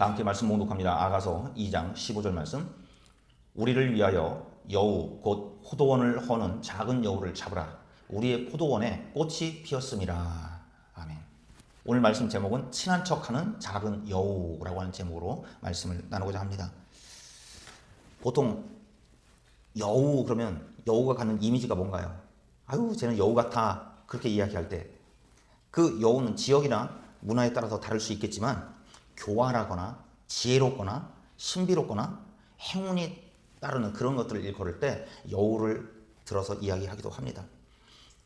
다 함께 말씀 봉독합니다. 아가서 2장 15절 말씀. 우리를 위하여 여우 곧 포도원을 허는 작은 여우를 잡으라. 우리의 포도원에 꽃이 피었음이라. 아멘. 오늘 말씀 제목은 친한 척하는 작은 여우라고 하는 제목으로 말씀을 나누고자 합니다. 보통 여우 그러면 여우가 갖는 이미지가 뭔가요? 아유 쟤는 여우 같아, 그렇게 이야기할 때 그 여우는 지역이나 문화에 따라서 다를 수 있겠지만 교활하거나 지혜롭거나 신비롭거나 행운이 따르는 그런 것들을 일컬을 때 여우를 들어서 이야기하기도 합니다.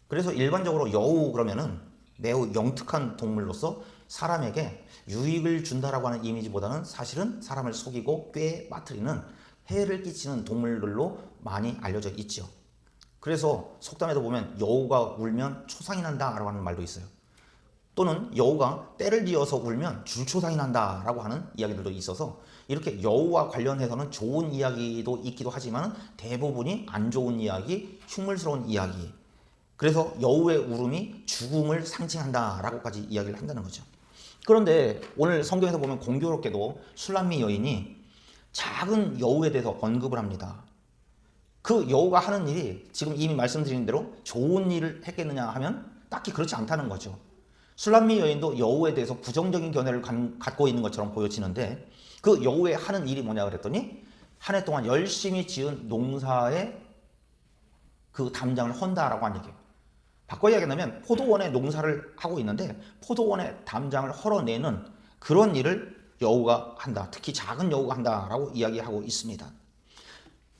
그래서 일반적으로 여우 그러면은 매우 영특한 동물로서 사람에게 유익을 준다라고 하는 이미지보다는 사실은 사람을 속이고 꾀에 빠뜨리는 해를 끼치는 동물들로 많이 알려져 있죠. 그래서 속담에도 보면 여우가 울면 초상이 난다라고 하는 말도 있어요. 또는 여우가 때를 지어서 울면 줄초상이 난다라고 하는 이야기들도 있어서 이렇게 여우와 관련해서는 좋은 이야기도 있기도 하지만 대부분이 안 좋은 이야기, 흉물스러운 이야기. 그래서 여우의 울음이 죽음을 상징한다라고까지 이야기를 한다는 거죠. 그런데 오늘 성경에서 보면 공교롭게도 술람미 여인이 작은 여우에 대해서 언급을 합니다. 그 여우가 하는 일이 지금 이미 말씀드린 대로 좋은 일을 했겠느냐 하면 딱히 그렇지 않다는 거죠. 술람미 여인도 여우에 대해서 부정적인 견해를 갖고 있는 것처럼 보여지는데 그 여우의 하는 일이 뭐냐 그랬더니 한 해 동안 열심히 지은 농사의 그 담장을 헌다라고 하는 얘기예요. 바꿔 이야기하면 포도원에 농사를 하고 있는데 포도원에 담장을 헐어내는 그런 일을 여우가 한다. 특히 작은 여우가 한다라고 이야기하고 있습니다.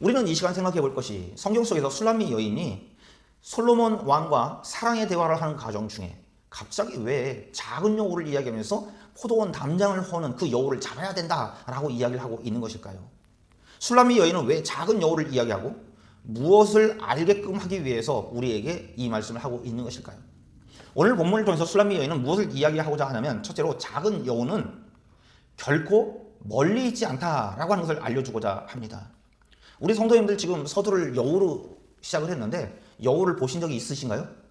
우리는 이 시간 생각해 볼 것이 성경 속에서 술람미 여인이 솔로몬 왕과 사랑의 대화를 하는 과정 중에 갑자기 왜 작은 여우를 이야기하면서 포도원 담장을 허는 그 여우를 잡아야 된다라고 이야기를 하고 있는 것일까요? 술람미 여인은 왜 작은 여우를 이야기하고 무엇을 알게끔 하기 위해서 우리에게 이 말씀을 하고 있는 것일까요? 오늘 본문을 통해서 술람미 여인은 무엇을 이야기하고자 하냐면 첫째로 작은 여우는 결코 멀리 있지 않다라고 하는 것을 알려주고자 합니다. 우리 성도님들 지금 서두를 여우로 시작을 했는데 여우를 보신 적이 있으신가요?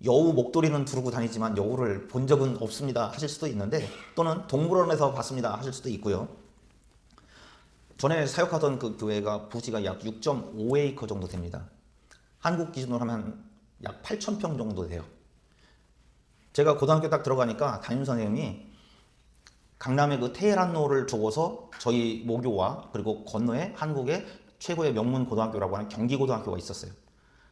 여우 목도리는 두르고 다니지만 여우를 본 적은 없습니다 하실 수도 있는데 또는 동물원에서 봤습니다 하실 수도 있고요. 전에 사역하던 그 교회가 부지가 약 6.5에이커 정도 됩니다. 한국 기준으로 하면 약 8,000평 정도 돼요. 제가 고등학교 딱 들어가니까 담임선생님이 강남의 그 테헤란로를 두고서 저희 모교와 그리고 건너에 한국의 최고의 명문 고등학교라고 하는 경기고등학교가 있었어요.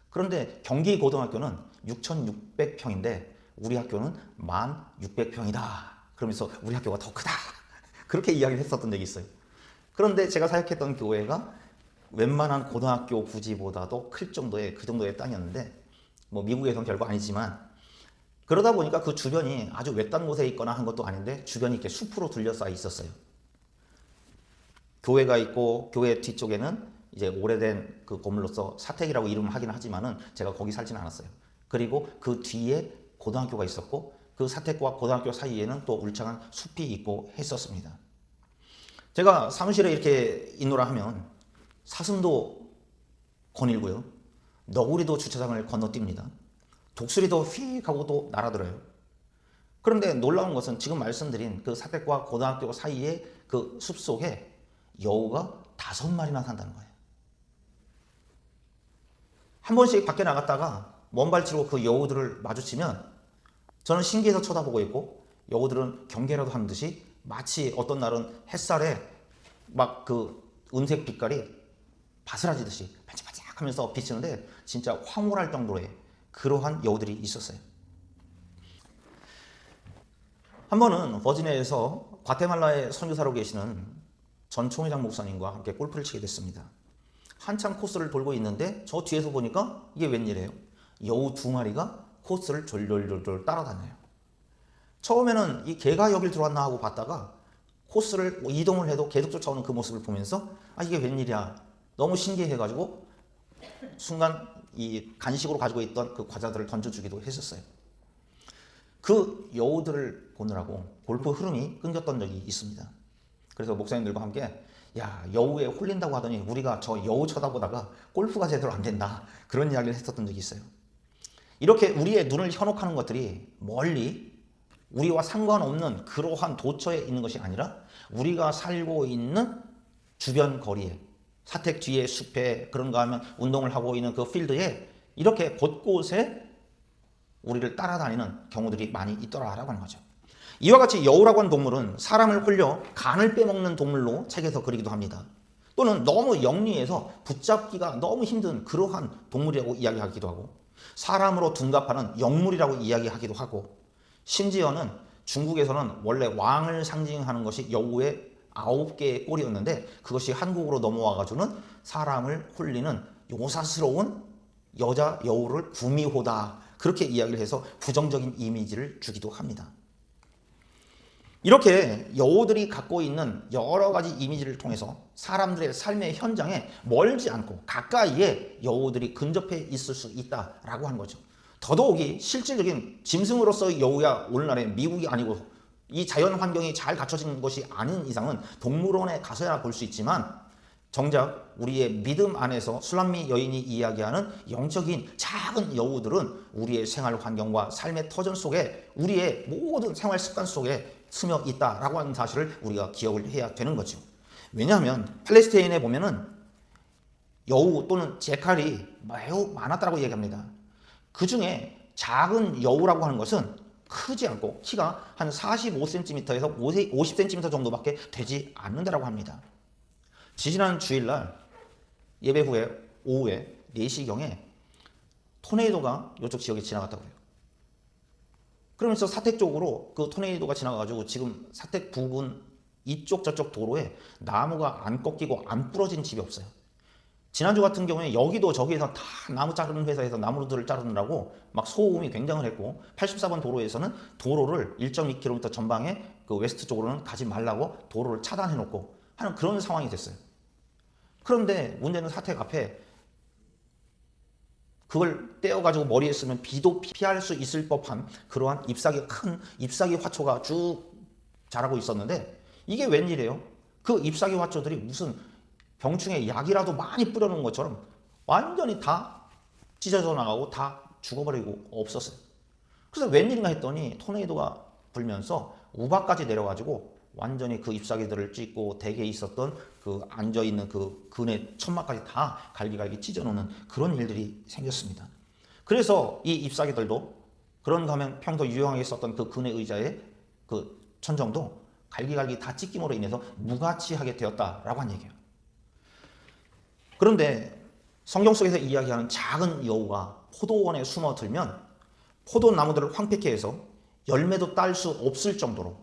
그런데 경기고등학교는 6,600평인데 우리 학교는 1,600평이다. 그러면서 우리 학교가 더 크다. 그렇게 이야기를 했었던 적이 있어요. 그런데 제가 사역했던 교회가 웬만한 고등학교 부지보다도 클 정도의 그 정도의 땅이었는데 뭐 미국에서는 별거 아니지만 그러다 보니까 그 주변이 아주 외딴 곳에 있거나 한 것도 아닌데 주변이 이렇게 숲으로 둘러싸여 있었어요. 교회가 있고 교회 뒤쪽에는 이제 오래된 그 건물로서 사택이라고 이름을 하긴 하지만은 제가 거기 살지는 않았어요. 그리고 그 뒤에 고등학교가 있었고 그 사택과 고등학교 사이에는 또 울창한 숲이 있고 했었습니다. 제가 사무실에 이렇게 있노라 하면 사슴도 거닐고요. 너구리도 주차장을 건너뜁니다. 독수리도 휙 하고 또 날아들어요. 그런데 놀라운 것은 지금 말씀드린 그 사택과 고등학교 사이의 그 숲속에 여우가 5마리나 산다는 거예요. 한 번씩 밖에 나갔다가 먼발치로 그 여우들을 마주치면 저는 신기해서 쳐다보고 있고 여우들은 경계라도 하는 듯이 마치 어떤 날은 햇살에 막 그 은색 빛깔이 바스라지듯이 반짝반짝 하면서 비치는데 진짜 황홀할 정도의 그러한 여우들이 있었어요. 한 번은 버지니아에서 과테말라에 선교사로 계시는 전 총회장 목사님과 함께 골프를 치게 됐습니다. 한참 코스를 돌고 있는데 저 뒤에서 보니까 이게 웬일이에요? 여우 2마리가 코스를 졸졸졸졸 따라다녀요. 처음에는 이 개가 여길 들어왔나 하고 봤다가 코스를 이동을 해도 계속 쫓아오는 그 모습을 보면서 아 이게 웬일이야 너무 신기해가지고 순간 이 간식으로 가지고 있던 그 과자들을 던져주기도 했었어요. 그 여우들을 보느라고 골프 흐름이 끊겼던 적이 있습니다. 그래서 목사님들과 함께 야 여우에 홀린다고 하더니 우리가 저 여우 쳐다보다가 골프가 제대로 안 된다 그런 이야기를 했었던 적이 있어요. 이렇게 우리의 눈을 현혹하는 것들이 멀리 우리와 상관없는 그러한 도처에 있는 것이 아니라 우리가 살고 있는 주변 거리에, 사택 뒤에 숲에, 그런가 하면 운동을 하고 있는 그 필드에 이렇게 곳곳에 우리를 따라다니는 경우들이 많이 있더라라고 하는 거죠. 이와 같이 여우라고 하는 동물은 사람을 홀려 간을 빼먹는 동물로 책에서 그리기도 합니다. 또는 너무 영리해서 붙잡기가 너무 힘든 그러한 동물이라고 이야기하기도 하고, 사람으로 둔갑하는 영물이라고 이야기하기도 하고, 심지어는 중국에서는 원래 왕을 상징하는 것이 여우의 9개의 꼬리였는데 그것이 한국으로 넘어와 가지고는 사람을 홀리는 요사스러운 여자 여우를 구미호다, 그렇게 이야기를 해서 부정적인 이미지를 주기도 합니다. 이렇게 여우들이 갖고 있는 여러 가지 이미지를 통해서 사람들의 삶의 현장에 멀지 않고 가까이에 여우들이 근접해 있을 수 있다라고 하는 거죠. 더더욱이 실질적인 짐승으로서의 여우야 오늘날에 미국이 아니고 이 자연 환경이 잘 갖춰진 것이 아닌 이상은 동물원에 가서야 볼 수 있지만, 정작 우리의 믿음 안에서 술람미 여인이 이야기하는 영적인 작은 여우들은 우리의 생활 환경과 삶의 터전 속에, 우리의 모든 생활 습관 속에 스며 있다라고 하는 사실을 우리가 기억을 해야 되는 거죠. 왜냐하면 팔레스타인에 보면은 여우 또는 제칼이 매우 많았다고 얘기합니다. 그 중에 작은 여우라고 하는 것은 크지 않고 키가 한 45cm에서 50cm 정도밖에 되지 않는다라고 합니다. 지지난 주일날 예배 후에 오후에 4시경에 토네이도가 이쪽 지역에 지나갔다고 해요. 그러면서 사택 쪽으로 그 토네이도가 지나가가지고 지금 사택 부근 이쪽 저쪽 도로에 나무가 안 꺾이고 안 부러진 집이 없어요. 지난주 같은 경우에 여기도 저기에서 다 나무 자르는 회사에서 나무들을 자르느라고 막 소음이 굉장을 했고, 84번 도로에서는 도로를 1.2km 전방에 그 웨스트 쪽으로는 가지 말라고 도로를 차단해 놓고 하는 그런 상황이 됐어요. 그런데 문제는 사택 앞에 그걸 떼어가지고 머리에 쓰면 비도 피할 수 있을 법한 그러한 큰 잎사귀 화초가 쭉 자라고 있었는데, 이게 웬일이에요? 그 잎사귀 화초들이 무슨 병충해 약이라도 많이 뿌려놓은 것처럼 완전히 다 찢어져 나가고 다 죽어버리고 없었어요. 그래서 웬일인가 했더니 토네이도가 불면서 우박까지 내려가지고 완전히 그 잎사귀들을 찢고 대게에 있었던 그 앉아있는 그 그네 천막까지 다 갈기갈기 찢어놓는 그런 일들이 생겼습니다. 그래서 이 잎사귀들도 그런가 하면 평소 유용하게 썼던 그 그네 의자의 그 천정도 갈기갈기 다 찢김으로 인해서 무가치하게 되었다라고 한 얘기예요. 그런데 성경 속에서 이야기하는 작은 여우가 포도원에 숨어들면 포도나무들을 황폐케 해서 열매도 딸 수 없을 정도로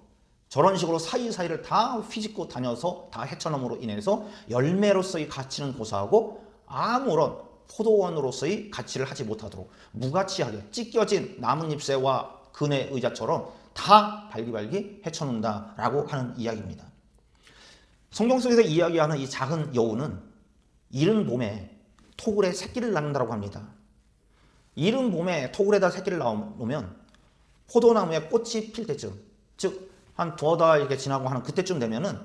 저런 식으로 사이사이를 다 휘짓고 다녀서 다 헤쳐nom으로 인해서 열매로서의 가치는 고사하고 아무런 포도원으로서의 가치를 하지 못하도록 무가치하게 찢겨진 나뭇잎새와 그네 의자처럼 다 발기발기 헤쳐놓는다라고 하는 이야기입니다. 성경 속에서 이야기하는 이 작은 여우는 이른 봄에 토굴에 새끼를 낳는다고 합니다. 이른 봄에 토굴에다 새끼를 낳으면 포도나무에 꽃이 필 때쯤, 즉 한 두어 달 이렇게 지나고 하는 그때쯤 되면은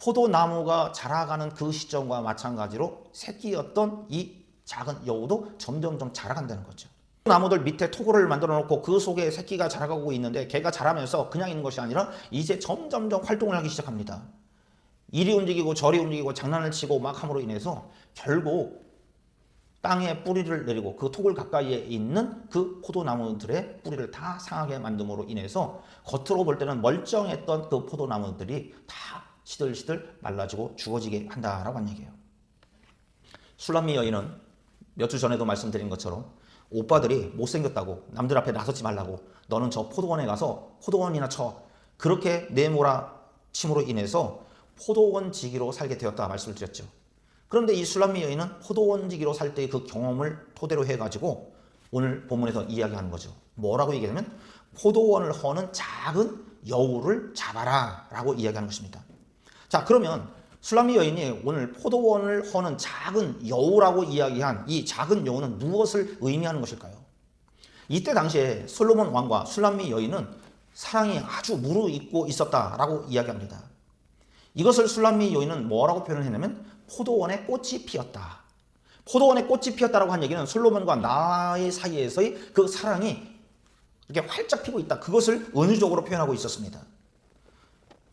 포도나무가 자라가는 그 시점과 마찬가지로 새끼였던 이 작은 여우도 점점점 자라간다는 거죠. 나무들 밑에 토굴을 만들어 놓고 그 속에 새끼가 자라가고 있는데 걔가 자라면서 그냥 있는 것이 아니라 이제 점점점 활동을 하기 시작합니다. 이리 움직이고 저리 움직이고 장난을 치고 막 함으로 인해서 결국 땅에 뿌리를 내리고 그 토굴 가까이에 있는 그 포도나무들의 뿌리를 다 상하게 만듦으로 인해서 겉으로 볼 때는 멀쩡했던 그 포도나무들이 다 시들시들 말라지고 죽어지게 한다라고 한 얘기예요. 술람미 여인은 몇 주 전에도 말씀드린 것처럼 오빠들이 못생겼다고 남들 앞에 나서지 말라고 너는 저 포도원에 가서 포도원이나 쳐, 그렇게 내몰아침으로 인해서 포도원지기로 살게 되었다 말씀을 드렸죠. 그런데 이 술람미 여인은 포도원지기로 살 때의 그 경험을 토대로 해가지고 오늘 본문에서 이야기하는 거죠. 뭐라고 얘기하냐면 포도원을 허는 작은 여우를 잡아라 라고 이야기하는 것입니다. 자, 그러면 술람미 여인이 오늘 포도원을 허는 작은 여우라고 이야기한 이 작은 여우는 무엇을 의미하는 것일까요? 이때 당시에 솔로몬 왕과 술람미 여인은 사랑이 아주 무르익고 있었다라고 이야기합니다. 이것을 술람미 여인은 뭐라고 표현을 했냐면 포도원에 꽃이 피었다. 포도원에 꽃이 피었다라고 한 얘기는 솔로몬과 나의 사이에서의 그 사랑이 이렇게 활짝 피고 있다. 그것을 은유적으로 표현하고 있었습니다.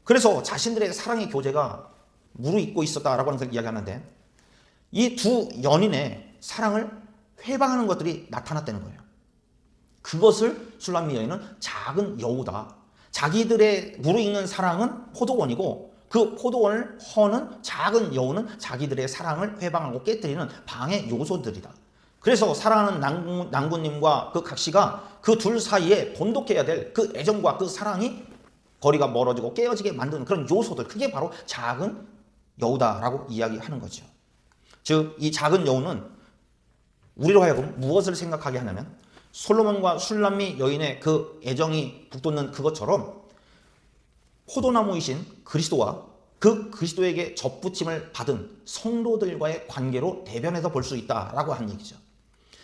그래서 자신들의 사랑의 교제가 무르익고 있었다라고 하는 것을 이야기하는데 이 두 연인의 사랑을 회방하는 것들이 나타났다는 거예요. 그것을 술람미 여인은 작은 여우다. 자기들의 무르익는 사랑은 포도원이고 그 포도원을 허는 작은 여우는 자기들의 사랑을 회방하고 깨뜨리는 방해 요소들이다. 그래서 사랑하는 낭군님과 그 각시가 그 둘 사이에 돈독해야 될 그 애정과 그 사랑이 거리가 멀어지고 깨어지게 만드는 그런 요소들, 그게 바로 작은 여우다라고 이야기하는 거죠. 즉, 이 작은 여우는 우리로 하여금 무엇을 생각하게 하냐면 솔로몬과 술람미 여인의 그 애정이 북돋는 그것처럼 포도나무이신 그리스도와 그 그리스도에게 접붙임을 받은 성도들과의 관계로 대변해서 볼 수 있다라고 하는 얘기죠.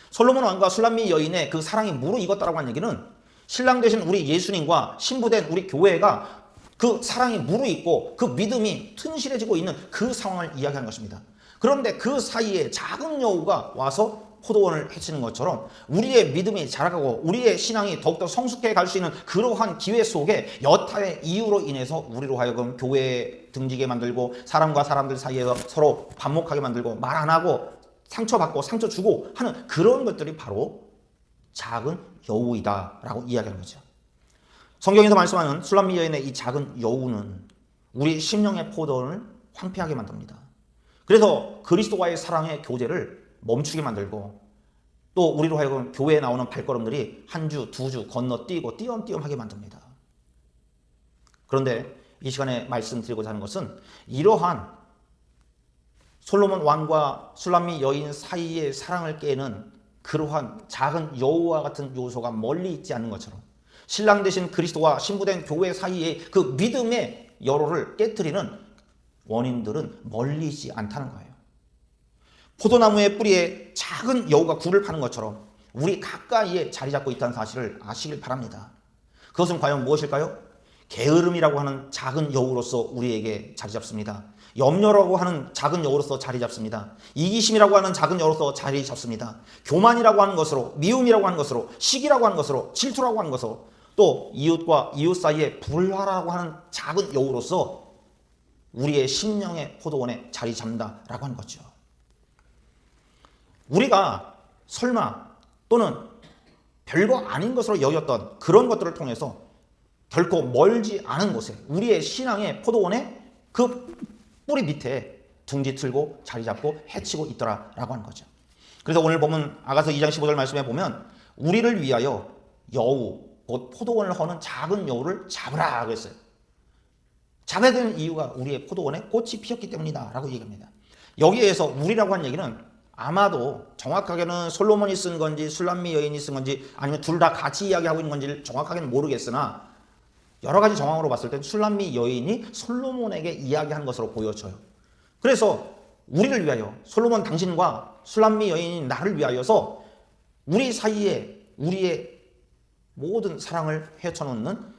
솔로몬 왕과 술람미 여인의 그 사랑이 무르익었다라고 하는 얘기는 신랑 되신 우리 예수님과 신부된 우리 교회가 그 사랑이 무르익고 그 믿음이 튼실해지고 있는 그 상황을 이야기하는 것입니다. 그런데 그 사이에 작은 여우가 와서 포도원을 해치는 것처럼 우리의 믿음이 자라가고 우리의 신앙이 더욱더 성숙해 갈 수 있는 그러한 기회 속에 여타의 이유로 인해서 우리로 하여금 교회에 등지게 만들고 사람과 사람들 사이에서 서로 반목하게 만들고 말 안 하고 상처받고 상처 주고 하는 그런 것들이 바로 작은 여우이다라고 이야기하는 거죠. 성경에서 말씀하는 술람미 여인의 이 작은 여우는 우리 심령의 포도원을 황폐하게 만듭니다. 그래서 그리스도와의 사랑의 교제를 멈추게 만들고 또 우리로 하여금 교회에 나오는 발걸음들이 한 주, 두 주 건너뛰고 띄엄띄엄하게 만듭니다. 그런데 이 시간에 말씀드리고자 하는 것은 이러한 솔로몬 왕과 술람미 여인 사이의 사랑을 깨는 그러한 작은 여우와 같은 요소가 멀리 있지 않는 것처럼 신랑 되신 그리스도와 신부된 교회 사이의 그 믿음의 여로를 깨트리는 원인들은 멀리 있지 않다는 거예요. 포도나무의 뿌리에 작은 여우가 굴을 파는 것처럼 우리 가까이에 자리 잡고 있다는 사실을 아시길 바랍니다. 그것은 과연 무엇일까요? 게으름이라고 하는 작은 여우로서 우리에게 자리 잡습니다. 염려라고 하는 작은 여우로서 자리 잡습니다. 이기심이라고 하는 작은 여우로서 자리 잡습니다. 교만이라고 하는 것으로, 미움이라고 하는 것으로, 시기라고 하는 것으로, 질투라고 하는 것으로, 또 이웃과 이웃 사이에 불화라고 하는 작은 여우로서 우리의 심령의 포도원에 자리 잡는다라고 하는 거죠. 우리가 설마 또는 별거 아닌 것으로 여겼던 그런 것들을 통해서 결코 멀지 않은 곳에 우리의 신앙의 포도원에 그 뿌리 밑에 둥지 틀고 자리 잡고 해치고 있더라라고 하는 거죠. 그래서 오늘 보면 아가서 2장 15절 말씀에 보면 우리를 위하여 여우 곧 포도원을 허는 작은 여우를 잡으라 그랬어요. 잡아야 되는 이유가 우리의 포도원에 꽃이 피었기 때문이다 라고 얘기합니다. 여기에서 우리라고 한 얘기는 아마도 정확하게는 솔로몬이 쓴 건지 술람미 여인이 쓴 건지 아니면 둘 다 같이 이야기하고 있는 건지 정확하게는 모르겠으나 여러 가지 정황으로 봤을 때 술람미 여인이 솔로몬에게 이야기한 것으로 보여져요. 그래서 우리를 위하여 솔로몬 당신과 술람미 여인인 나를 위하여서 우리 사이에 우리의 모든 사랑을 헤쳐놓는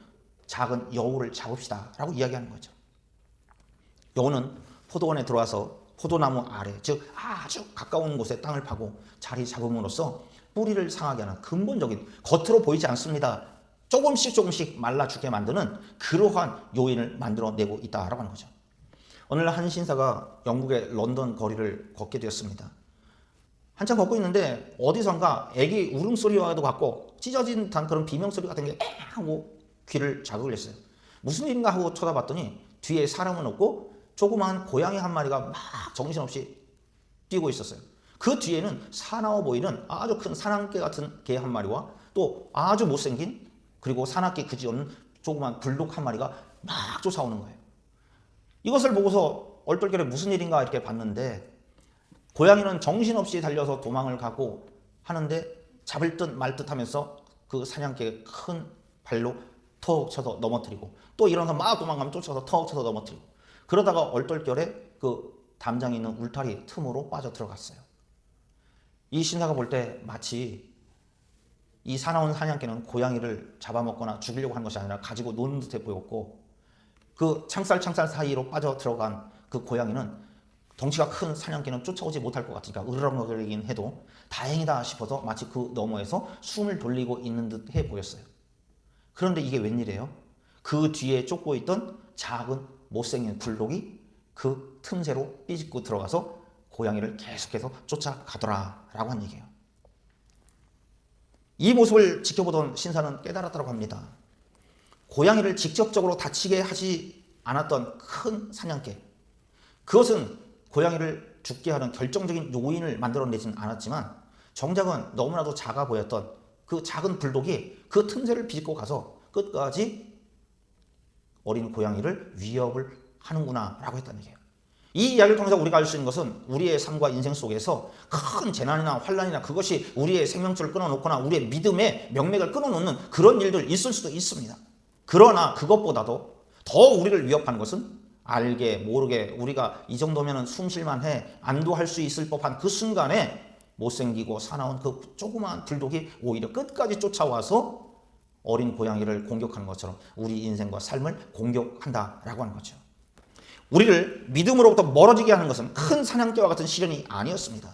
작은 여우를 잡읍시다 라고 이야기하는 거죠. 여우는 포도원에 들어와서 포도나무 아래 즉 아주 가까운 곳에 땅을 파고 자리 잡음으로써 뿌리를 상하게 하는 근본적인 겉으로 보이지 않습니다. 조금씩 말라 죽게 만드는 그러한 요인을 만들어내고 있다라고 하는 거죠. 오늘 한 신사가 영국의 런던 거리를 걷게 되었습니다. 한참 걷고 있는데 어디선가 애기 울음소리와도 같고 찢어진 듯한 그런 비명소리 같은 게 하고 귀를 자극을 했어요. 무슨 일인가 하고 쳐다봤더니 뒤에 사람은 없고 조그마한 고양이 한 마리가 막 정신없이 뛰고 있었어요. 그 뒤에는 사나워 보이는 아주 큰 사냥개 같은 개 한 마리와 또 아주 못생긴 그리고 사납게 그지없는 조그만 불독 한 마리가 막 쫓아오는 거예요. 이것을 보고서 얼떨결에 무슨 일인가 이렇게 봤는데 고양이는 정신없이 달려서 도망을 가고 하는데 잡을 듯 말 듯 하면서 그 사냥개의 큰 발로 턱 쳐서 넘어뜨리고 또 일어나서 막 도망가면 쫓아서 턱 쳐서 넘어뜨리고 그러다가 얼떨결에 그 담장에 있는 울타리 틈으로 빠져 들어갔어요. 이 신사가 볼 때 마치 이 사나운 사냥개는 고양이를 잡아먹거나 죽이려고 하는 것이 아니라 가지고 노는 듯해 보였고 그 창살 사이로 빠져 들어간 그 고양이는 덩치가 큰 사냥개는 쫓아오지 못할 것 같으니까 으르렁거리긴 해도 다행이다 싶어서 마치 그 너머에서 숨을 돌리고 있는 듯 해 보였어요. 그런데 이게 웬일이에요? 그 뒤에 쫓고 있던 작은 못생긴 불독이 그 틈새로 삐집고 들어가서 고양이를 계속해서 쫓아가더라라고 한 얘기예요. 이 모습을 지켜보던 신사는 깨달았다고 합니다. 고양이를 직접적으로 다치게 하지 않았던 큰 사냥개, 그것은 고양이를 죽게 하는 결정적인 요인을 만들어내진 않았지만 정작은 너무나도 작아 보였던 그 작은 불독이 그 틈새를 비집고 가서 끝까지 어린 고양이를 위협을 하는구나 라고 했다는 얘기예요. 이 이야기를 통해서 우리가 알 수 있는 것은 우리의 삶과 인생 속에서 큰 재난이나 환란이나 그것이 우리의 생명줄을 끊어놓거나 우리의 믿음의 명맥을 끊어놓는 그런 일들 있을 수도 있습니다. 그러나 그것보다도 더 우리를 위협하는 것은 알게 모르게 우리가 이 정도면 숨쉴만 해 안도할 수 있을 법한 그 순간에 못생기고 사나운 그 조그마한 불독이 오히려 끝까지 쫓아와서 어린 고양이를 공격하는 것처럼 우리 인생과 삶을 공격한다라고 하는 거죠. 우리를 믿음으로부터 멀어지게 하는 것은 큰 사냥개와 같은 시련이 아니었습니다.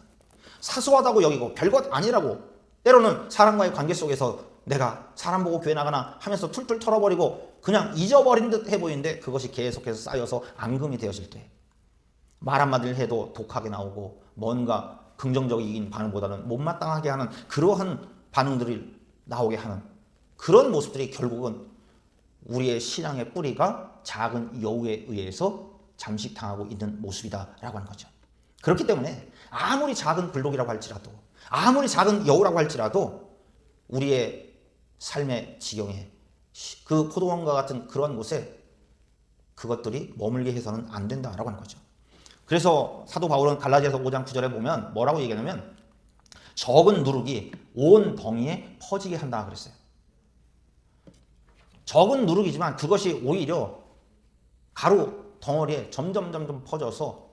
사소하다고 여기고 별것 아니라고 때로는 사람과의 관계 속에서 내가 사람 보고 교회 나가나 하면서 툴툴 털어버리고 그냥 잊어버린 듯 해보이는데 그것이 계속해서 쌓여서 앙금이 되어질 때 말 한마디를 해도 독하게 나오고 뭔가 긍정적인 반응보다는 못마땅하게 하는 그러한 반응들이 나오게 하는 그런 모습들이 결국은 우리의 신앙의 뿌리가 작은 여우에 의해서 잠식당하고 있는 모습이다라고 하는 거죠. 그렇기 때문에 아무리 작은 불독이라고 할지라도 아무리 작은 여우라고 할지라도 우리의 삶의 지경에 그 포도원과 같은 그런 곳에 그것들이 머물게 해서는 안 된다라고 하는 거죠. 그래서 사도 바울은 갈라디아서 5장 9절에 보면 뭐라고 얘기하냐면 적은 누룩이 온 덩이에 퍼지게 한다 그랬어요. 적은 누룩이지만 그것이 오히려 가루 덩어리에 점점 퍼져서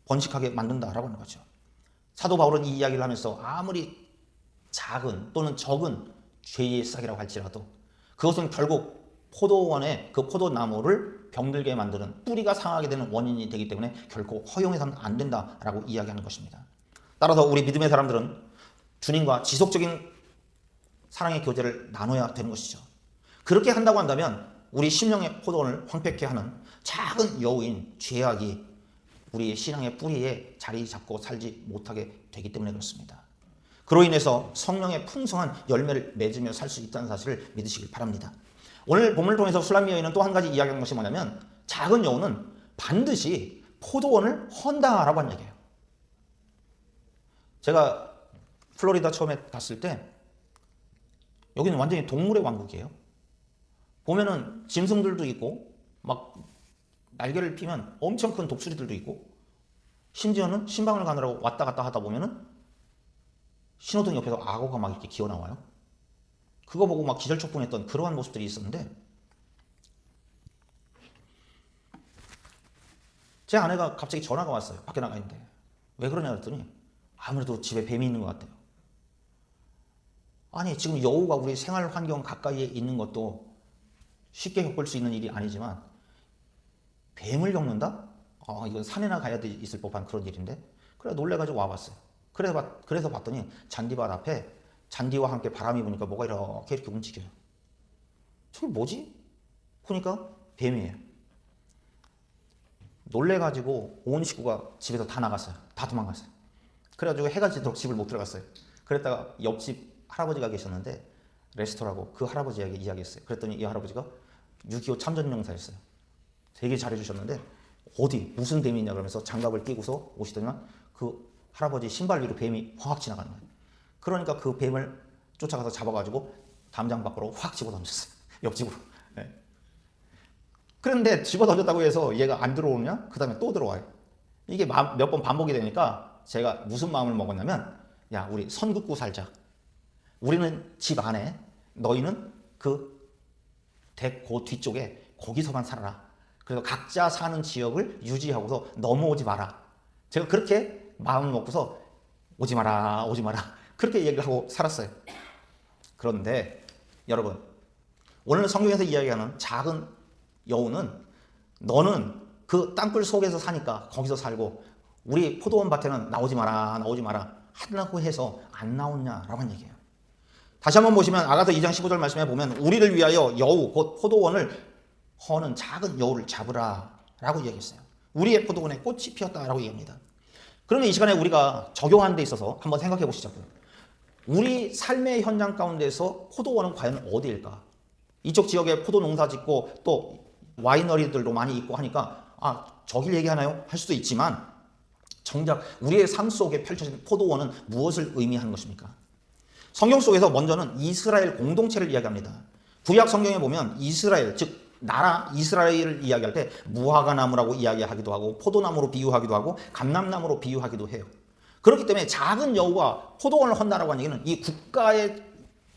번식하게 만든다라고 하는 거죠. 사도 바울은 이 이야기를 하면서 아무리 작은 또는 적은 죄의 싹이라고 할지라도 그것은 결국 포도원의 그 포도나무를 병들게 만드는 뿌리가 상하게 되는 원인이 되기 때문에 결코 허용해서는 안 된다라고 이야기하는 것입니다. 따라서 우리 믿음의 사람들은 주님과 지속적인 사랑의 교제를 나눠야 되는 것이죠. 그렇게 한다고 한다면 우리 심령의 포도원을 황폐케 하는 작은 여우인 죄악이 우리의 신앙의 뿌리에 자리 잡고 살지 못하게 되기 때문에 그렇습니다. 그로 인해서 성령의 풍성한 열매를 맺으며 살 수 있다는 사실을 믿으시길 바랍니다. 오늘 본문을 통해서 술람미 여인은 또 한 가지 이야기한 것이 뭐냐면 작은 여우는 반드시 포도원을 헌다라고 한 얘기예요. 제가 플로리다 처음에 갔을 때 여기는 완전히 동물의 왕국이에요. 보면은 짐승들도 있고 막 날개를 피면 엄청 큰 독수리들도 있고 심지어는 신방을 가느라고 왔다 갔다 하다 보면은 신호등 옆에서 악어가 막 이렇게 기어 나와요. 그거 보고 막 기절촉분했던 그러한 모습들이 있었는데 제 아내가 갑자기 전화가 왔어요. 밖에 나가 있는데 왜 그러냐 그랬더니 아무래도 집에 뱀이 있는 것 같대요. 아니 지금 여우가 우리 생활 환경 가까이에 있는 것도 쉽게 겪을 수 있는 일이 아니지만 뱀을 겪는다? 이건 산에나 가야 있을 법한 그런 일인데 그래 놀래가지고 와봤어요. 그래서 봤더니 잔디밭 앞에 잔디와 함께 바람이 부니까 뭐가 이렇게 움직여요. 저게 뭐지? 보니까 뱀이에요. 놀래가지고 온 식구가 집에서 다 나갔어요. 다 도망갔어요. 그래가지고 해가 지도록 집을 못 들어갔어요. 그랬다가 옆집 할아버지가 계셨는데 레스토라고 그 할아버지에게 이야기했어요. 그랬더니 이 할아버지가 6.25 참전용사였어요. 되게 잘해주셨는데 어디 무슨 뱀이 있냐 그러면서 장갑을 끼고서 오시더니만 그 할아버지 신발 위로 뱀이 확 지나가는 거예요. 그러니까 그 뱀을 쫓아가서 잡아가지고 담장 밖으로 확 집어던졌어요. 옆집으로. 네. 그런데 집어던졌다고 해서 얘가 안 들어오냐? 그 다음에 또 들어와요. 이게 몇 번 반복이 되니까 제가 무슨 마음을 먹었냐면 야 우리 선 긋고 살자. 우리는 집 안에 너희는 그 뒤쪽에 거기서만 살아라. 그래서 각자 사는 지역을 유지하고서 넘어오지 마라. 제가 그렇게 마음을 먹고서 오지 마라 그렇게 얘기하고 살았어요. 그런데 여러분 오늘 성경에서 이야기하는 작은 여우는 너는 그 땅굴 속에서 사니까 거기서 살고 우리 포도원 밭에는 나오지 마라 한다고 해서 안 나오냐라고 한 얘기예요. 다시 한번 보시면 아가서 2장 15절 말씀에 보면 우리를 위하여 여우 곧 포도원을 허는 작은 여우를 잡으라 라고 이야기했어요. 우리의 포도원에 꽃이 피었다 라고 얘기합니다. 그러면 이 시간에 우리가 적용하는 데 있어서 한번 생각해 보시죠. 우리 삶의 현장 가운데서 포도원은 과연 어디일까? 이쪽 지역에 포도 농사 짓고 또 와이너리들도 많이 있고 하니까 저길 얘기하나요? 할 수도 있지만 정작 우리의 삶 속에 펼쳐진 포도원은 무엇을 의미하는 것입니까? 성경 속에서 먼저는 이스라엘 공동체를 이야기합니다. 구약 성경에 보면 이스라엘, 즉 나라 이스라엘을 이야기할 때 무화과나무라고 이야기하기도 하고 포도나무로 비유하기도 하고 감람나무로 비유하기도 해요. 그렇기 때문에 작은 여우가 포도원을 헌다라고 하는 얘기는 이 국가의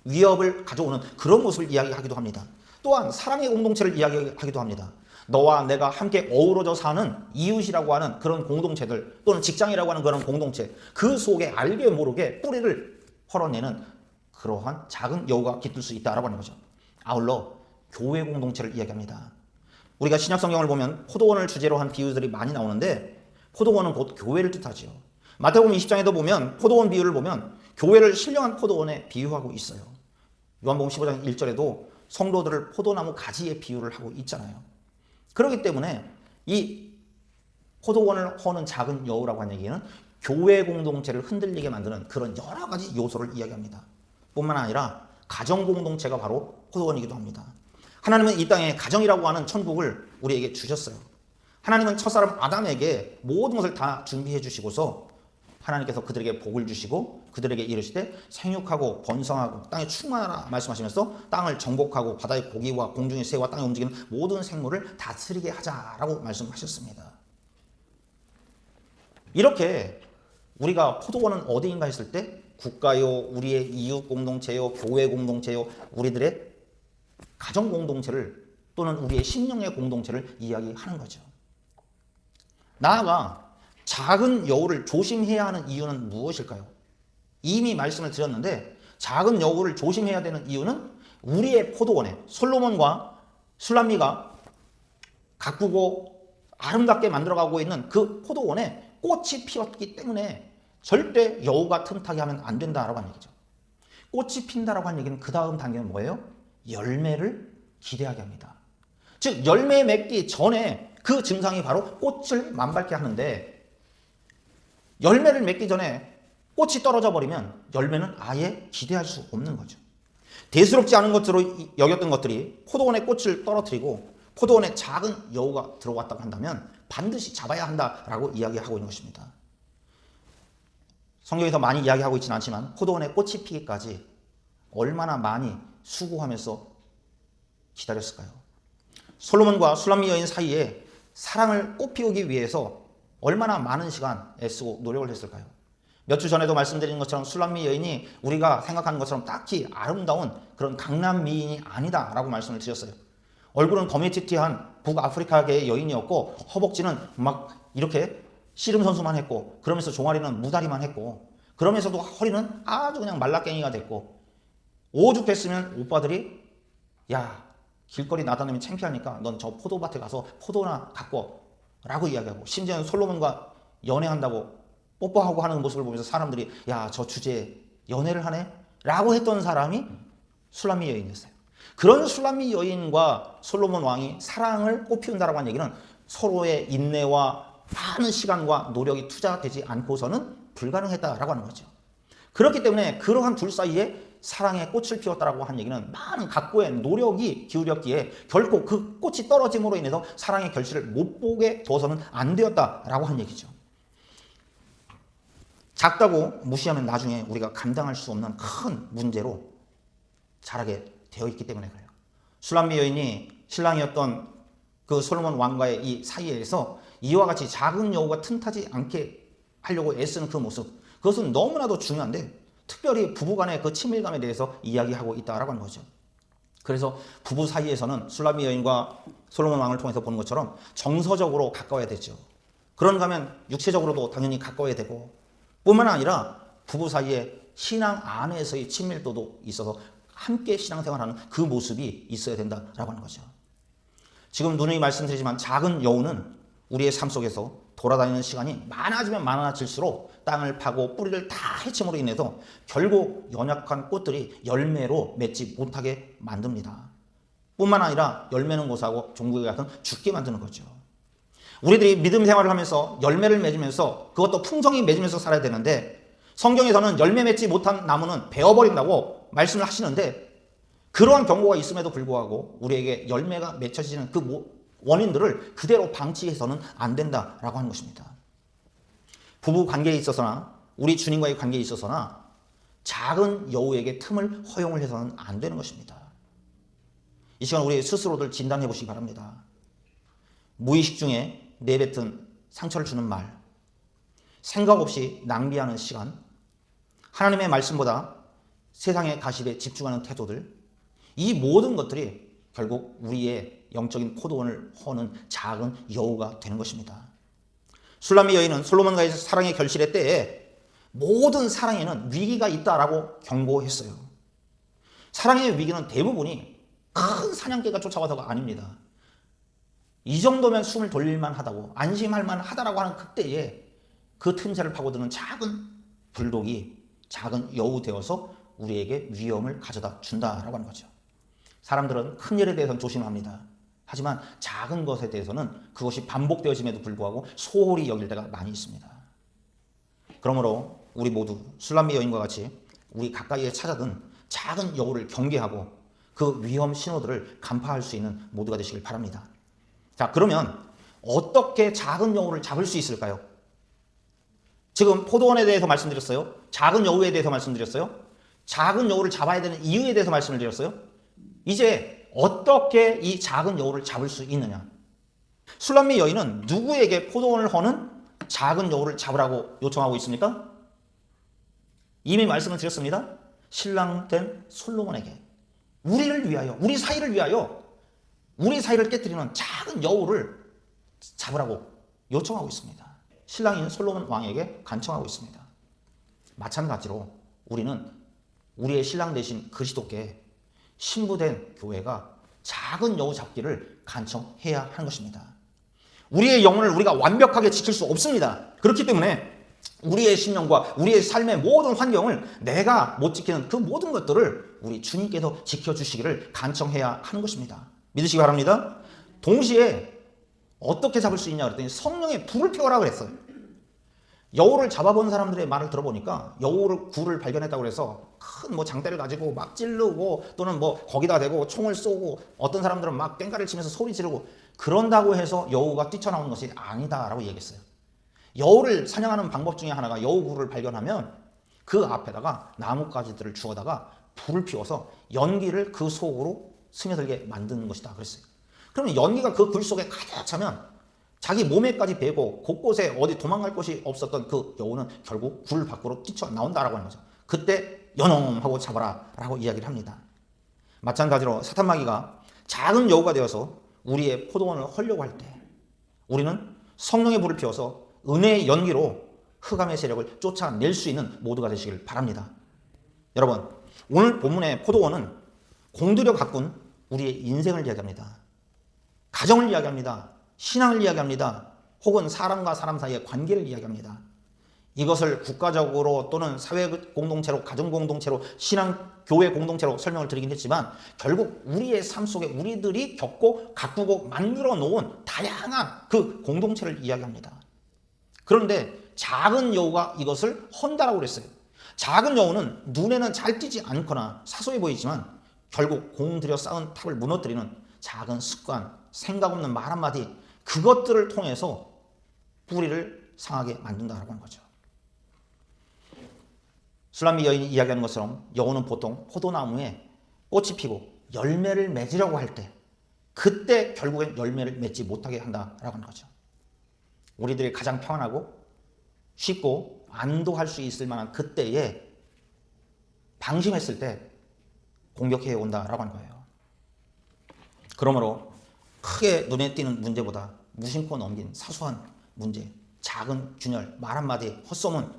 위협을 가져오는 그런 모습을 이야기하기도 합니다. 또한 사랑의 공동체를 이야기하기도 합니다. 너와 내가 함께 어우러져 사는 이웃이라고 하는 그런 공동체들 또는 직장이라고 하는 그런 공동체 그 속에 알게 모르게 뿌리를 헐어내는 그러한 작은 여우가 깃들 수 있다라고 하는 거죠. 아울러 교회 공동체를 이야기합니다. 우리가 신약 성경을 보면 포도원을 주제로 한 비유들이 많이 나오는데 포도원은 곧 교회를 뜻하지요. 마태복음 20장에도 보면 포도원 비유를 보면 교회를 신령한 포도원에 비유하고 있어요. 요한복음 15장 1절에도 성도들을 포도나무 가지에 비유를 하고 있잖아요. 그렇기 때문에 이 포도원을 허는 작은 여우라고 하는 얘기는 교회 공동체를 흔들리게 만드는 그런 여러 가지 요소를 이야기합니다. 뿐만 아니라 가정 공동체가 바로 포도원이기도 합니다. 하나님은 이 땅에 가정이라고 하는 천국을 우리에게 주셨어요. 하나님은 첫사람 아담에게 모든 것을 다 준비해 주시고서 하나님께서 그들에게 복을 주시고 그들에게 이르시되 생육하고 번성하고 땅에 충만하라 말씀하시면서 땅을 정복하고 바다의 고기와 공중의 새와 땅에 움직이는 모든 생물을 다스리게 하자라고 말씀하셨습니다. 이렇게 우리가 포도원은 어디인가 했을 때 국가요, 우리의 이웃 공동체요, 교회 공동체요, 우리들의 가정 공동체를 또는 우리의 심령의 공동체를 이야기하는 거죠. 나아가 작은 여우를 조심해야 하는 이유는 무엇일까요? 이미 말씀을 드렸는데 작은 여우를 조심해야 되는 이유는 우리의 포도원에 솔로몬과 술람미가 가꾸고 아름답게 만들어가고 있는 그 포도원에 꽃이 피었기 때문에 절대 여우가 틈타게 하면 안 된다라고 하는 얘기죠. 꽃이 핀다라고 하는 얘기는 그 다음 단계는 뭐예요? 열매를 기대하게 합니다. 즉 열매 맺기 전에 그 증상이 바로 꽃을 만발케 하는데 열매를 맺기 전에 꽃이 떨어져 버리면 열매는 아예 기대할 수 없는 거죠. 대수롭지 않은 것으로 여겼던 것들이 포도원에 꽃을 떨어뜨리고 포도원에 작은 여우가 들어왔다고 한다면 반드시 잡아야 한다라고 이야기하고 있는 것입니다. 성경에서 많이 이야기하고 있지는 않지만 포도원에 꽃이 피기까지 얼마나 많이 수고하면서 기다렸을까요? 솔로몬과 술람미 여인 사이에 사랑을 꽃피우기 위해서 얼마나 많은 시간 애쓰고 노력을 했을까요? 몇 주 전에도 말씀드린 것처럼 술람미 여인이 우리가 생각하는 것처럼 딱히 아름다운 그런 강남 미인이 아니다라고 말씀을 드렸어요. 얼굴은 거미티티한 북아프리카계의 여인이었고 허벅지는 막 이렇게 씨름선수만 했고 그러면서 종아리는 무다리만 했고 그러면서도 허리는 아주 그냥 말라깽이가 됐고 오죽했으면 오빠들이 야 길거리 나다니면 창피하니까 넌 저 포도밭에 가서 포도나 갖고 라고 이야기하고 심지어는 솔로몬과 연애한다고 뽀뽀하고 하는 모습을 보면서 사람들이 야 저 주제에 연애를 하네? 라고 했던 사람이 술람미 여인이었어요. 그런 술람미 여인과 솔로몬 왕이 사랑을 꽃피운다라고 하는 얘기는 서로의 인내와 많은 시간과 노력이 투자되지 않고서는 불가능했다라고 하는 거죠. 그렇기 때문에 그러한 둘 사이에 사랑의 꽃을 피웠다라고 한 얘기는 많은 각고의 노력이 기울였기에 결코 그 꽃이 떨어짐으로 인해서 사랑의 결실을 못 보게 둬서는 안 되었다라고 한 얘기죠. 작다고 무시하면 나중에 우리가 감당할 수 없는 큰 문제로 자라게 되어 있기 때문에 그래요. 술람미 여인이 신랑이었던 그 솔로몬 왕과의 이 사이에서 이와 같이 작은 여우가 틈타지 않게 하려고 애쓰는 그 모습, 그것은 너무나도 중요한데 특별히 부부간의 그 친밀감에 대해서 이야기하고 있다라고 하는 거죠. 그래서 부부 사이에서는 술람미 여인과 솔로몬 왕을 통해서 보는 것처럼 정서적으로 가까워야 되죠. 그런가 하면 육체적으로도 당연히 가까워야 되고 뿐만 아니라 부부 사이에 신앙 안에서의 친밀도도 있어서 함께 신앙생활하는 그 모습이 있어야 된다라고 하는 거죠. 지금 누누이 말씀드리지만 작은 여우는 우리의 삶 속에서 돌아다니는 시간이 많아지면 많아질수록 땅을 파고 뿌리를 다 해침으로 인해서 결국 연약한 꽃들이 열매로 맺지 못하게 만듭니다. 뿐만 아니라 열매 맺는 곳하고 종국에 같은 죽게 만드는 거죠. 우리들이 믿음 생활을 하면서 열매를 맺으면서 그것도 풍성히 맺으면서 살아야 되는데 성경에서는 열매 맺지 못한 나무는 베어버린다고 말씀을 하시는데 그러한 경고가 있음에도 불구하고 우리에게 열매가 맺혀지는 그 원인들을 그대로 방치해서는 안 된다라고 하는 것입니다. 부부 관계에 있어서나 우리 주님과의 관계에 있어서나 작은 여우에게 틈을 허용을 해서는 안 되는 것입니다. 이 시간 우리 스스로들 진단해 보시기 바랍니다. 무의식 중에 내뱉은 상처를 주는 말, 생각 없이 낭비하는 시간, 하나님의 말씀보다 세상의 가십에 집중하는 태도들, 이 모든 것들이 결국 우리의 영적인 포도원을 허는 작은 여우가 되는 것입니다. 술람미 여인은 솔로몬과의 사랑의 결실의 때에 모든 사랑에는 위기가 있다라고 경고했어요. 사랑의 위기는 대부분이 큰 사냥개가 쫓아와서가 아닙니다. 이 정도면 숨을 돌릴만 하다고 안심할 만하다라고 하는 그때에 그 틈새를 파고드는 작은 불독이 작은 여우 되어서 우리에게 위험을 가져다 준다라고 하는 거죠. 사람들은 큰 일에 대해서는 조심합니다. 하지만 작은 것에 대해서는 그것이 반복되어짐에도 불구하고 소홀히 여길 때가 많이 있습니다. 그러므로 우리 모두 술람미 여인과 같이 우리 가까이에 찾아든 작은 여우를 경계하고 그 위험 신호들을 간파할 수 있는 모두가 되시길 바랍니다. 자, 그러면 어떻게 작은 여우를 잡을 수 있을까요? 지금 포도원에 대해서 말씀드렸어요. 작은 여우에 대해서 말씀드렸어요. 작은 여우를 잡아야 되는 이유에 대해서 말씀을 드렸어요. 이제 어떻게 이 작은 여우를 잡을 수 있느냐? 술람미 여인은 누구에게 포도원을 허는 작은 여우를 잡으라고 요청하고 있습니까? 이미 말씀을 드렸습니다. 신랑 된 솔로몬에게 우리를 위하여, 우리 사이를 위하여, 우리 사이를 깨뜨리는 작은 여우를 잡으라고 요청하고 있습니다. 신랑인 솔로몬 왕에게 간청하고 있습니다. 마찬가지로 우리는 우리의 신랑 되신 그리스도께 신부된 교회가 작은 여우 잡기를 간청해야 하는 것입니다. 우리의 영혼을 우리가 완벽하게 지킬 수 없습니다. 그렇기 때문에 우리의 신령과 우리의 삶의 모든 환경을 내가 못 지키는 그 모든 것들을 우리 주님께서 지켜주시기를 간청해야 하는 것입니다. 믿으시기 바랍니다. 동시에 어떻게 잡을 수 있냐 그랬더니 성령의 불을 피워라 그랬어요. 여우를 잡아본 사람들의 말을 들어보니까 여우를 굴을 발견했다고 해서 큰 장대를 가지고 막 찌르고 또는 거기다 대고 총을 쏘고 어떤 사람들은 막 꽹가리를 치면서 소리 지르고 그런다고 해서 여우가 뛰쳐나오는 것이 아니다라고 얘기했어요. 여우를 사냥하는 방법 중에 하나가 여우 굴을 발견하면 그 앞에다가 나뭇가지들을 주워다가 불을 피워서 연기를 그 속으로 스며들게 만드는 것이다 그랬어요. 그러면 연기가 그 굴 속에 가득 차면 자기 몸에까지 배고 곳곳에 어디 도망갈 곳이 없었던 그 여우는 결국 굴 밖으로 뛰쳐나온다라고 하는 거죠. 그때 연엄하고 잡아라 라고 이야기를 합니다. 마찬가지로 사탄마귀가 작은 여우가 되어서 우리의 포도원을 헐려고 할 때 우리는 성령의 불을 피워서 은혜의 연기로 흑암의 세력을 쫓아낼 수 있는 모두가 되시길 바랍니다. 여러분, 오늘 본문의 포도원은 공들여 가꾼 우리의 인생을 이야기합니다. 가정을 이야기합니다. 신앙을 이야기합니다. 혹은 사람과 사람 사이의 관계를 이야기합니다. 이것을 국가적으로 또는 사회 공동체로, 가정 공동체로, 신앙 교회 공동체로 설명을 드리긴 했지만 결국 우리의 삶 속에 우리들이 겪고 가꾸고 만들어 놓은 다양한 그 공동체를 이야기합니다. 그런데 작은 여우가 이것을 헌다라고 그랬어요. 작은 여우는 눈에는 잘 띄지 않거나 사소해 보이지만 결국 공들여 쌓은 탑을 무너뜨리는 작은 습관, 생각 없는 말 한마디, 그것들을 통해서 뿌리를 상하게 만든다라고 하는 거죠. 술람미 여인이 이야기하는 것처럼 여우는 보통 포도나무에 꽃이 피고 열매를 맺으려고 할 때 그때 결국엔 열매를 맺지 못하게 한다라고 하는 거죠. 우리들이 가장 평안하고 쉽고 안도할 수 있을 만한 그때에 방심했을 때 공격해 온다라고 하는 거예요. 그러므로 크게 눈에 띄는 문제보다 무심코 넘긴 사소한 문제, 작은 균열, 말 한마디, 헛소문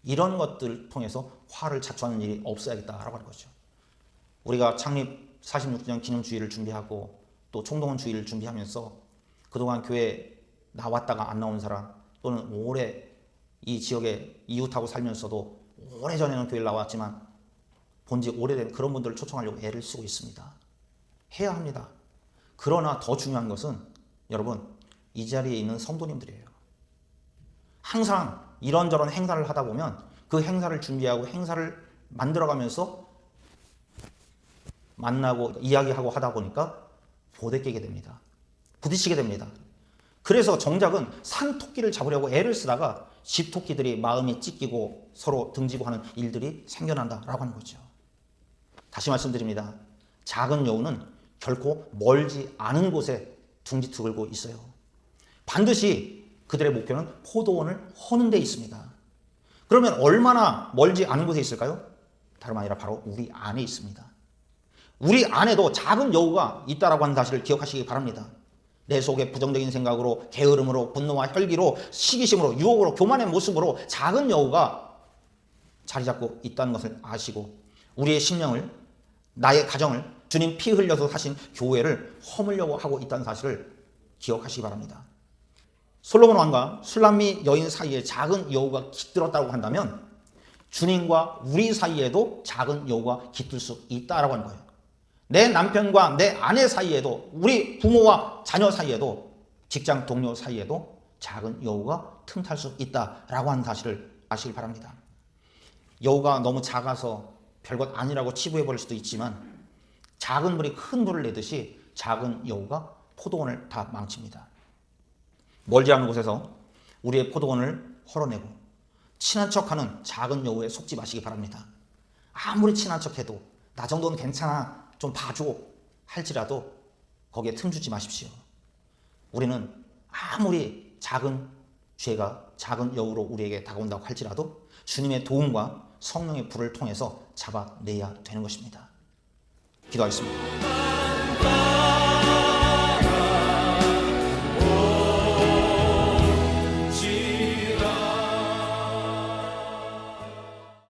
이런 것들을 통해서 화를 자초하는 일이 없어야겠다라고 하는 거죠. 우리가 창립 46주년 기념주의를 준비하고 또 총동원 주의를 준비하면서 그동안 교회 나왔다가 안 나온 사람, 또는 오래 이 지역에 이웃하고 살면서도 오래전에는 교회를 나왔지만 본지 오래된 그런 분들을 초청하려고 애를 쓰고 있습니다. 해야 합니다. 그러나 더 중요한 것은 여러분, 이 자리에 있는 성도님들이에요. 항상 이런저런 행사를 하다 보면 그 행사를 준비하고 행사를 만들어가면서 만나고 이야기하고 하다 보니까 보대끼게 됩니다. 부딪히게 됩니다. 그래서 정작은 산토끼를 잡으려고 애를 쓰다가 집토끼들이 마음이 찢기고 서로 등지고 하는 일들이 생겨난다라고 하는 거죠. 다시 말씀드립니다. 작은 여우는 결코 멀지 않은 곳에 둥지 들고 있어요. 반드시 그들의 목표는 포도원을 허는 데 있습니다. 그러면 얼마나 멀지 않은 곳에 있을까요? 다름 아니라 바로 우리 안에 있습니다. 우리 안에도 작은 여우가 있다라고 하는 사실을 기억하시기 바랍니다. 내 속에 부정적인 생각으로, 게으름으로, 분노와 혈기로, 시기심으로, 유혹으로, 교만의 모습으로 작은 여우가 자리 잡고 있다는 것을 아시고 우리의 심령을, 나의 가정을 주님 피 흘려서 사신 교회를 허물려고 하고 있다는 사실을 기억하시기 바랍니다. 솔로몬 왕과 술람미 여인 사이에 작은 여우가 깃들었다고 한다면 주님과 우리 사이에도 작은 여우가 깃들 수 있다라고 하는 거예요. 내 남편과 내 아내 사이에도, 우리 부모와 자녀 사이에도, 직장 동료 사이에도 작은 여우가 틈탈 수 있다라고 하는 사실을 아시길 바랍니다. 여우가 너무 작아서 별것 아니라고 치부해버릴 수도 있지만 작은 불이 큰 불을 내듯이 작은 여우가 포도원을 다 망칩니다. 멀지 않은 곳에서 우리의 포도원을 헐어내고 친한 척하는 작은 여우에 속지 마시기 바랍니다. 아무리 친한 척해도 나 정도는 괜찮아, 좀 봐줘 할지라도 거기에 틈 주지 마십시오. 우리는 아무리 작은 죄가 작은 여우로 우리에게 다가온다고 할지라도 주님의 도움과 성령의 불을 통해서 잡아내야 되는 것입니다. 기도하겠습니다.